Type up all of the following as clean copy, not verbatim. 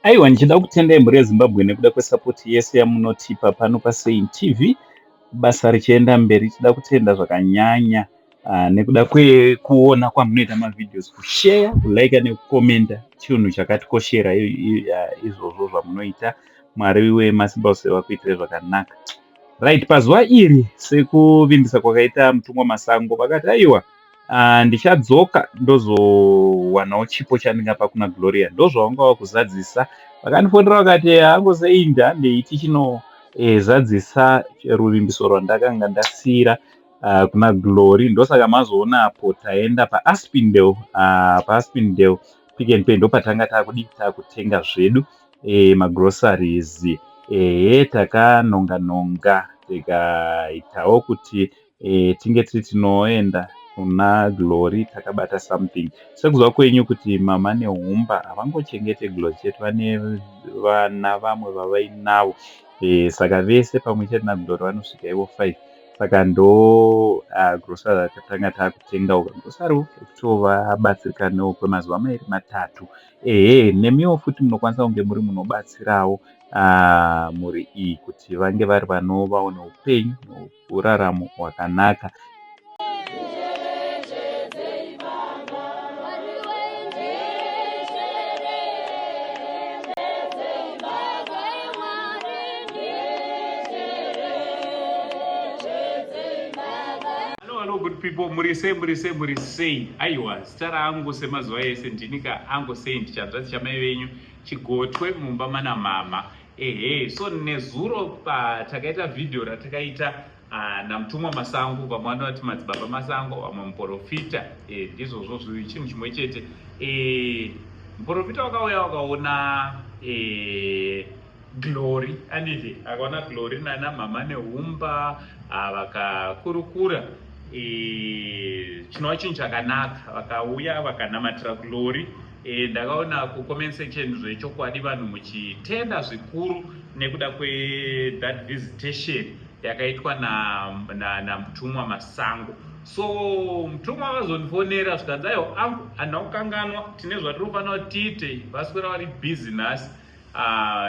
Aiwa, ndichida kutendai mhuri yeZimbabwe nekuda kwesapoti yese yamunotipa pano paSein TV. Basa richienda mberi, tichida kutenda zvakanyanya nekuda kwekuona kwamunoita mavideos, kushare, kulike nekukomenta chinhu chakatikoshera izvozvo zvamunoita. Mwari wemasimba ose vakuitire zvakanaka. Right, pazuva iri sekuvimbisa kwakaita Mutumwa Masango vakati aiwa, ndichadzoka ndozowanawo chipo chandingapa kuna Gloria, ndozvaunga wakuzadzisa. Vakandifonera vakati hangu seinda ndeiti chinozadzisa ruvimbiso rwandakanga ndasira kuna Glory, ndosaka mazoona apo taenda paAspindale Pick n Pay, ndopatanga takutenga zvedu magroceries. Takanonga tikaitawo kuti tinge tiri tinoenda kuna Glory takabata something. Sekuziva kwenyu kuti mama neHumba havangochengete Glory chete, vane vana vamwe vavainavo, saka vese pamwe chete naGlory vanosvika ivo 5. Saka ndo grocery rakatanga takutenga grocery ekutovabatsirikanewo kwemazuva mairi matatu. Nemiwo futi munokwanisa kunge muri munobatsirawo muri iyi kuti vange vari vanovawo neupenyu neuraramo hwakanaka. Good people, murisei. Aiwa, zita rangu semazuva ese ndinika angu sei ndichanzwa chamai venyu chigotwe mumba mana mama. So nezuro takaita video ratakaita naMutumwa Masango, vamwe vanoti madzibaba Masango, vamwe muprofita. Ndizvozvo chinhu chimwe chete. Muprofita wakauya wakaona Glory, anditi akaona Glory nana mama neHumba vakakurukura chinova chinhu chakanaka, vakauya vakanamatira Glory. Ndakaona kucomment section zvechokwadi vanhu muchitenda zvikuru nekuda that visitation yakaitwa naMutumwa Masango. So Mutumwa vazondifonera zvikanzi aiwa angu handina kukanganwa, tine zvatinofanira kuti tiite, vaswera vari busy nhasi.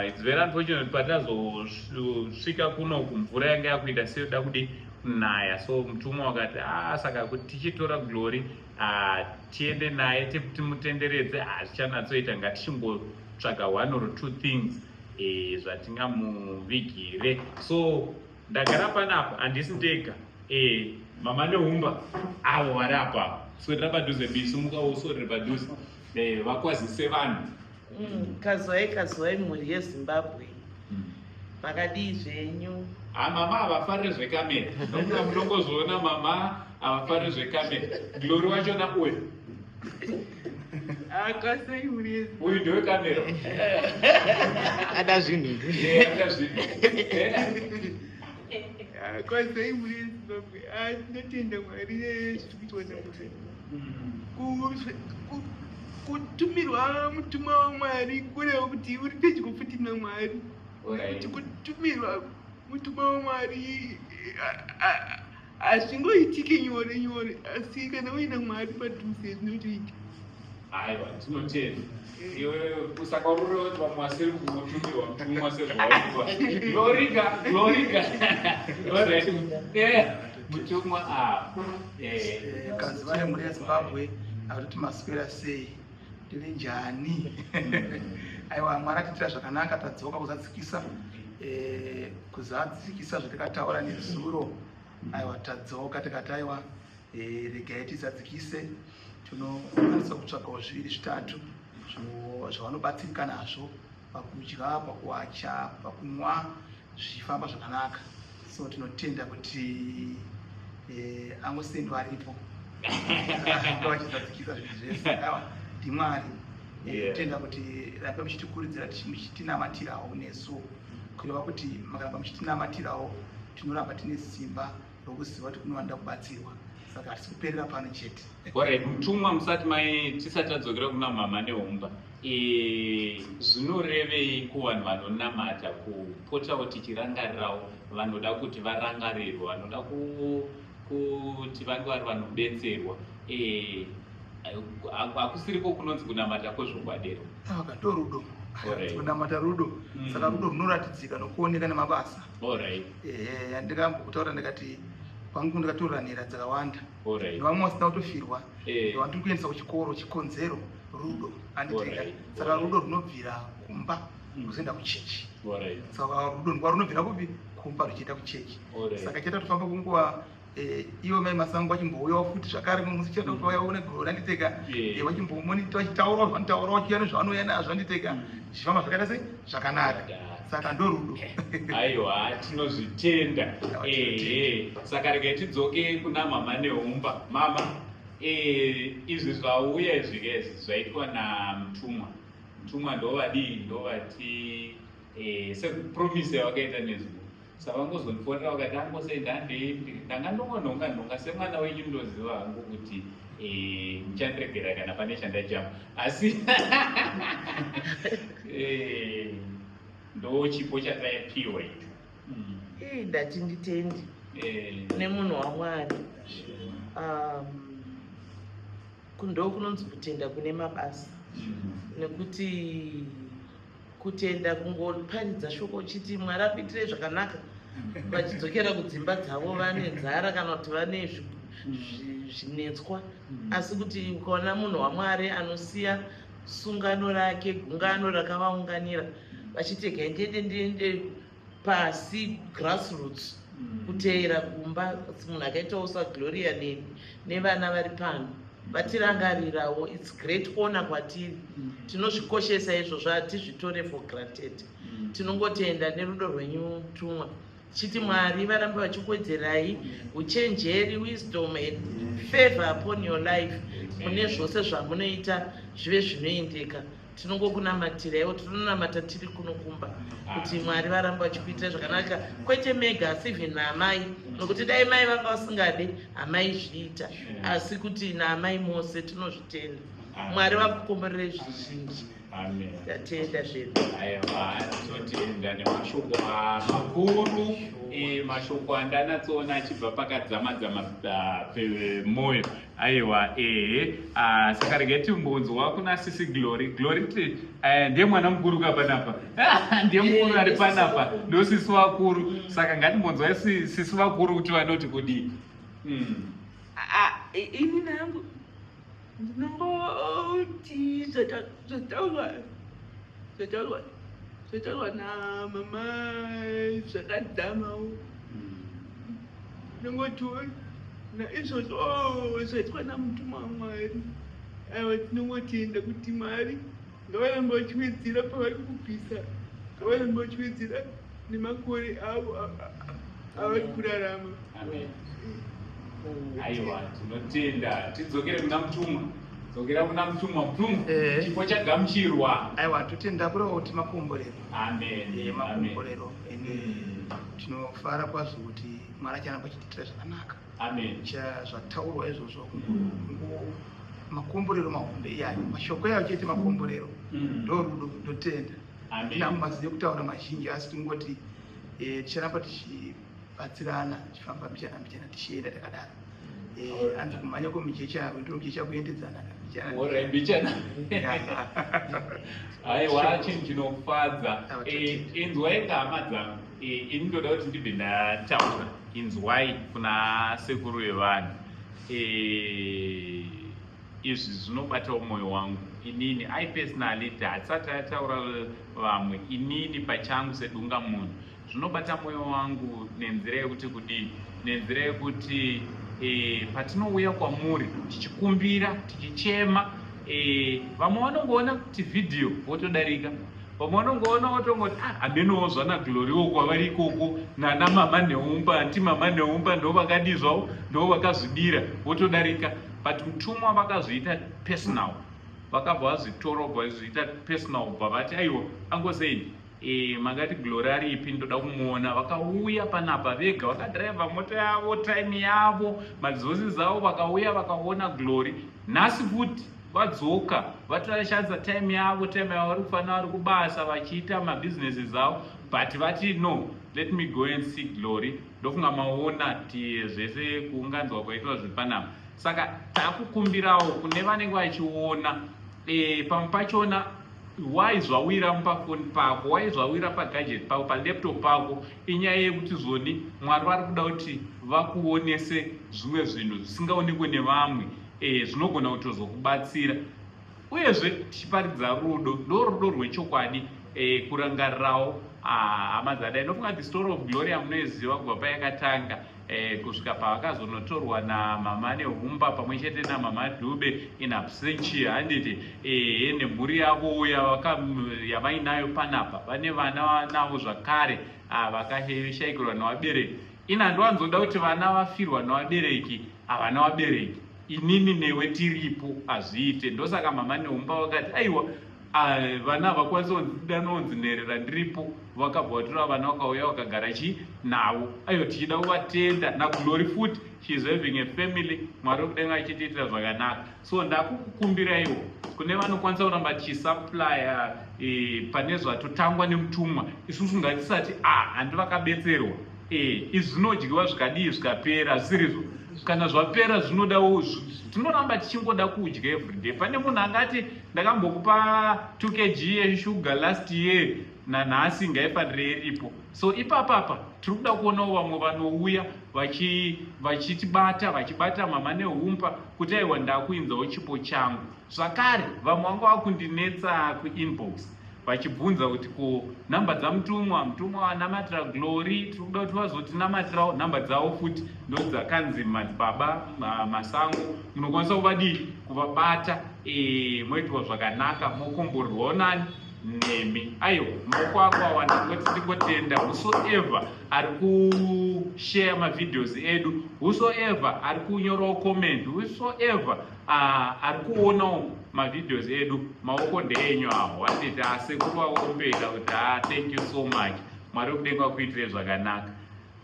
It's very unfortunate patazosvika kuno kumvura yanga yakuita seyoda kudi kunaya. So Mutumwa wakati saka kuti tichitora Glory tiende naye timutenderedze zvichanatsoita, ngatichingotsvaga 1 or 2 things zvatingamuvigire. So ndagara panapa, handisi ndega, mama neHumba avo vari apa. Swedera padhuze bisu, mukauswedere padhuze vakwazise vanhu. Kazwai mhuri yeZimbabwe, makadii zvenyu? Mama havafariri zvekamera, nokuti munongozoona mama havafariri zvekamera. Glory wachona uyu Kazwai mhuri yeZimbabwe, uyu ndewekamera. ada zvinhu. Kazwai mhuri yeZimbabwe, ndinotenda Mwari zviri kuitwa kutumirwa mutumwa waMwari kureva kuti uri pedyo futi naMwari. Kuti kutumirwa mutumwa waMwari hazvingoitike nyore nyore, asi kana uina Mwari padhuze zvinotoita. Aiwa, tinotenda. Iwe usakarura kuti vamwe vasiri kutumirwa mutumwa sezvawaitwa. Glorika. Mutumwa Kazwai mhuri yeZimbabwe, akuti maswera sei, tiri njani? Aiwa, Mwari atitira zvakanaka, tadzoka kuzadzikisa zvatakataura nezuro. Aiwa, tadzoka tikati aiwa, regai tizadzikise. Tinokwanisa kutsvagawo 2-3 zvavanobatsirika nazvo pakudya, pakuwacha, pakunwa, zvichifamba zvakanaka. So tinotenda kuti angosendo aripo vachizadzikisa zvinhu zvese. Aiwa, ndiMwari. Tenda kuti rambe muchitikurudzira muchitinamatirawo nesu, kureva kuti makaramba muchitinamatirawo tinoramba tine simba rokuziva kuti kunowanida kubatsirwa. Saka hatisi kuperera pano chete. Alright, Mutumwa tisati tadzokera kuna mama neHumba, zvinorevei kuvanhu vanonamata kupotawo tichirangarirawo vanoda kuti varangarirwe, vanoda kuti vange vari vanobetserwa. Hakusiriko kunonzi kunamata kwezvokwadero. Ndorudo. Kunamata rudo. Saka rudo runoratidzika nokuoneka nemabasa. Ndikambokutaura ndikati pangu ndikatorera nhera dzakawanda. Vamwe vasina kutofirwa. Vandiri kuendesa kuchikoro chikonzero rudo anditenda. Saka rudo runobvira kumba kuzoenda kuchechi. Saka rudo runobvira kupi kumba ruchienda kuchechi. Saka chaita tofamba kunguva iwo mai masango vachimbouyawo futi zvakare musichada kuti vauyaone glori anditeka vachimbomonita vachitaurawo zvanotaurawo chiyano zvavanoya nazvo anditeka zvifamba zvakaita sei zvakanaka. Saka ndorudo. Aiwa, tinozvitenda. Saka regai tidzoke kuna mama neumba. Mama, izvi zvauya izvi zvaitwa namutumwa. Mutumwa ndovati sekupromise yavakaita nezvo. Saka vangozondifonera vakati angosenda ndanga ndonga semwana wenyu ndoziva hangu kuti muchandiregera kana pane chandachama, asi ndo chipo chataipiwa icho. Ndati nditendi kune munhu waMwari. Ndo kunonzi kutenda kune mabasa, nekuti kutenda kungoparidza shoko uchiti Mwari apitire zvakanaka, vachidzokera kudzimba dzavo vane nzara kana kuti vane zvinetswa. Asi kuti ukaona munhu waMwari anosiya sungano rake, gungano rakavaunganira, vachitega ndiende pasi grassroots kuteera kumba. Munhu akaitawo saGloria nevana vari pano vatirangarirawo. It's great honor kwatiri. Tinozvikoshesa izvozvo, hatizvitore for granted. Tinongotenda nerudo rwenyu tumwa, chiti Mwari varamba vachikuwedzerai uchenjeri, wisdom and favor upon your life mune zvose zvamunoita zvive zvinoendeka. Tinongokunamatirawo, tinonamata tiri kunokumba kuti Mwari varamba vachikuitira zvakanaka, kwete mega asi even naamai, nokuti dai mai vanga vasingade amai zviita, asi kuti naamai mose tinozvitenda. Mwari vakukomborere zvizhinji. Tatenda zvedu. Aiwa, tinotenda nemashoko makuru, mashoko andanatsoona achibva pakadzama-dzama pemoyo. Aiwa, saka regai timbonzwa kuna sisi Glory. Glory ndiye mwana mukuru kapanapa. Ndiye mukuru ari panapa, ndo sisi vakuru. Saka ngatimbonzwa sisi vakuru kuti vanoti kudii. Ini nangu ndinongoti zvataurwa namama zvakadzamawo, ndinongotiwo naizvozvo zvaitwa namutumwa waMwari. Aiwa, tinongotenda kuti Mwari ngavaramba vachiwedzera pavari kubvisa, ngavaramba vachiwedzera nemakore avo avari kurarama. Aiwa, tinotenda. Tidzokere kuna mutumwa. Dzokera kuna mutumwa. Chipo chagamuchirwa. Aiwa, totenda kureva kuti makomborero. Amen. Makomborero. Tinofara kwazvo kuti Mwari acharamba achitiitira zvakanaka. Amen. Zvataurwa izvozvo makomborero mahombe iyayo, mashoko yayo chete makomborero. Ndorudo, ndotenda. Tina mumaziyo kutaura mazhinji, asi tingoti ticharamba tichibatsirana, tichifamba mbichana tichienda takadaro. Anzi kumhanya komichecha, ndomichecha kuendedzana. Mbichana. Aiwa, chinhu chinofadza. Inzwai hama dzangu. Ini ndoda kuti ndibve ndataura. Inzwai kuna sekuru vevanhu. Izvi zvinobatawo mwoyo wangu. Inini personally hatisati ataura vamwe, inini pachangu sedunga munhu zvinobata mwoyo wangu nenzira yekuti kudii, nenzira yekuti patinouya kwamuri tichikumbira tichichema, vamwe vanongoona kuti vhidhiyo votodarika, vamwe vanongoona votongoti hamenowo zvana Gloriwo kwavari ikoko nana mama neumba, anti mama neumba ndo vakadii zvavo, ndo vakazvidira votodarika. But mutumwa vakazviita personal, vakabva vazvitora ubva vazviita personal, ubva vati aiwa angosei makati Glory aripi, ndoda kumuona. Vakauya panapa vega, vakadhiraivha mota yavo, time yavo, madzozi zavo, vakauya vakaona Glory. Nhasi futi vadzoka vatorashandisa time yavo vari kufanira vari kubasa vachiita mabhizinesi avo, but vati no, let me go and see glory. Ndofunga maona zvese kuunganidzwa kwaitwa zvepanapa. Saka takukumbirawo kune vanenge vachiona pamwe pachona waizvawira pafoni pako, waizvawira pagadget pako, palaptop pako, inyaya yekuti zoni Mwari vari kuda kuti vakuonese zvimwe zvinhu zvisingaonekwe nevamwe, zvinogona kutozokubatsira. Uyezve tichiparidza rudo, ndorudo rwechokwadi, kurangarirawo hama dzadai. Ndofunga kuti story of glory yamunoiziva kubva payakatanga kusvika pavakazonotorwa namama Nehumba pamwe chete namama Dube in absentia, handiti nemhuri yavo yavainayo panapa, vane vana navo zvakare vakashayikirwa nevabereki. Handovanzoda kuti vana vafirwa nevabereki havana vabereki, inini newe tiripo hazviite. Ndosaka mama Nehumba vakati aiwa, vana havakwanisa kunzi nherera ndiripo, vakabva vatora vana vakauya vakagara navo. Aiwa, tichida kuvatenda naGlory futi, she is having a family, Mwari kudenga achitiitira zvakanaka. So ndakukukumbiraiwo kune vanokwanisa kuramba tichisupplya pane zvatotangwa nemutumwa, isusu ngatisati handi vakabetserwa, izvi zvinodyiwa zvikadii zvikapera, zvirizvo. Kana zvapera zvinodawo, tinoramba tichingoda kudya everyday. Pane munhu angati ndakambokupa 2 kg yeshuga last year, nanhasi ngaifanire iripo. So ipapapa tiri kuda kuonawo vamwe vanouya vachitibata, vachibata mama Nehumba kuti aiwa ndakuinzawo chipo changu. Zvakare vamwe vanga vakundinetsa kuinbox vachibvunza kuti ko nhamba dzamutumwa wanamatira Glory, tiri kuda kuti vazotinamatirao nhamba dzavo futi, ndo dzakanzi Madzibaba Masango. Munokwanisa kuvadii, kuvabata, moitwa zvakanaka, mokomborwawo nani nemi. Aiwa, maoko ako awanda kuti ndingotenda whosoever ari kushare mavideos edu, whosoever ari kunyorawo comment, whosoever ari kuonawo mavideos edu, maoko ndeenyu awo. Handiti asekuru vaombera kuti thank you so much, Mwari kudenga kuitire zvakanaka.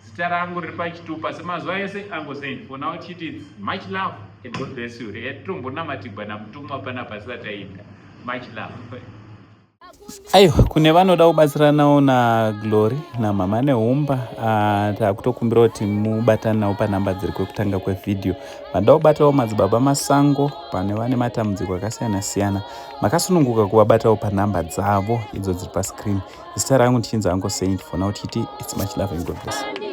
Zita rangu riri pachitupa semazuva ese angosei for now chiti it's much love and God bless you. Tombonamatibwa namutumwa panapa sataita. Much love. Aiwa, kune vanoda kubatsiranawo naGlory namama Nehumba, takutokumbira kuti mubatane navo panhamba dziri kwekutanga kwevhidhiyo. Vanoda kubatawo Madzibaba Masango pane vane matambudziko akasiyana-siyana, makasununguka kuvabatawo panhamba dzavo idzo dziri pascreen. Zita rangu ndichinzi Uncle Saint. For now titi it's much love and God bless.